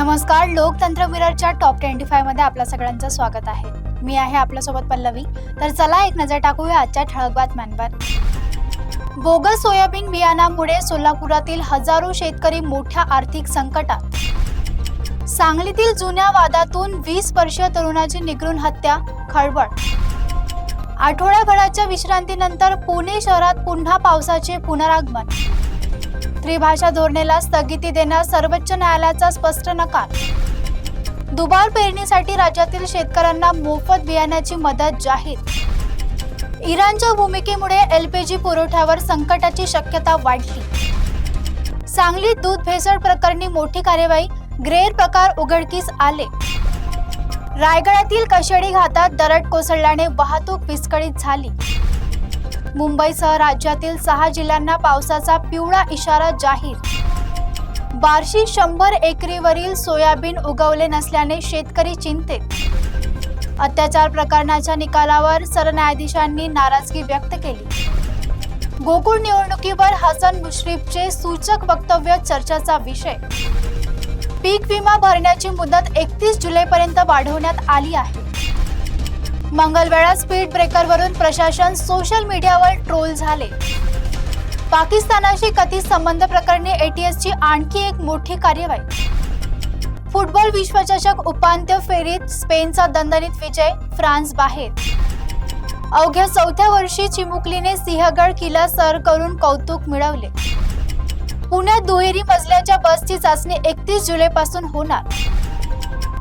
नमस्कार, लोकतंत्र मिररच्या टॉप 25 मध्ये आपल्या सगळ्यांचं स्वागत आहे. मी आहे आपल्यासोबत पल्लवी. तर चला एक नजर टाकूया आजच्या ठळक बातम्यांवर. बोगस सोयाबीन बियाणामुळे सोलापुरातील हजारो शेतकरी मोठ्या आर्थिक संकटात. सांगलीतील जुन्या वादातून 20 वर्षीय तरुणाची निगरून हत्या, खळबळ. आठवड्याभराच्या विश्रांतीनंतर पुणे शहरात पुन्हा पावसाचे पुनरागमन. त्रिभाषा धोरणेला स्थगिती देण्यास सर्वोच्च न्यायालयाचा स्पष्ट नकार. दुबार पेरणीसाठी राज्यातील शेतकऱ्यांना मोफत बियाण्याची मदत जाहीर. इराणच्या भूमिकेमुळे LPG पुरवठ्यावर संकटाची शक्यता वाढली. सांगलीत दूध भेसळ प्रकरणी मोठी कार्यवाही, गैर प्रकार उघडकीस आले. रायगडातील कशेडी घाटात दरड कोसळल्याने वाहतूक विस्कळीत झाली. मुंबईसह राज्यातील 6 जिल्ह्यांना पावसाचा पिवळा इशारा जाहीर. बार्शी 100 एकरीवरील सोयाबीन उगवले नसल्याने शेतकरी चिंतेत. अत्याचार प्रकरणाच्या निकालावर सरन्यायाधीशांनी नाराजगी व्यक्त केली. गोकुळ निवडणुकीवर हसन मुश्रीफचे सूचक वक्तव्य चर्चेचा विषय. पीक विमा भरण्याची मुदत 31 जुलैपर्यंत वाढवण्यात आली आहे. मंगळवेळा स्पीड ब्रेकरवरून प्रशासन सोशल मीडियावर ट्रोल झाले. पाकिस्तानाशी कथित संबंध प्रकरणी ATSची आणखी एक मोठी कार्यवाही. फुटबॉल विश्वचषक उपांत्य फेरीत स्पेनचा दणदणीत विजय, फ्रान्स बाहेर. अवघ्या 4थ्या वर्षी चिमुकलीने सिंहगड किल्ला सर करून कौतुक मिळवले. पुण्यात दुहेरी मजल्याच्या बसची चाचणी 31 जुलैपासून होणार.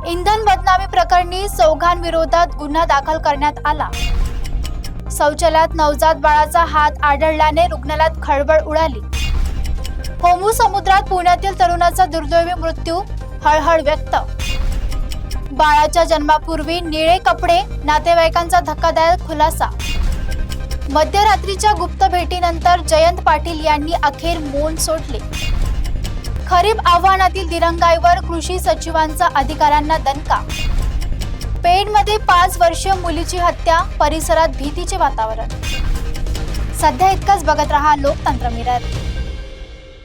इंधन बदनामी प्रकरणी चौघांविरोधात गुन्हा दाखल करण्यात आला. शौचालयात नवजात बाळाचा हात आढळल्याने रुग्णालयात खळबळ उडाली. होमू समुद्रात पुण्यातील तरुणाचा दुर्दैवी मृत्यू, हळहळ व्यक्त. बाळाच्या जन्मापूर्वी निळे कपडे, नातेवाईकांचा धक्कादायक खुलासा. मध्यरात्रीच्या गुप्त भेटीनंतर जयंत पाटील यांनी अखेर मौन सोडले. खरीप आव्हानातील दिरंगाईवर कृषी सचिवांचा अधिकाऱ्यांना दणका. पेडमध्ये 5 वर्षीय मुलीची हत्या, परिसरात भीतीचे वातावरण. सध्या इतकंच. बघत रहा लोकतंत्र मिरर.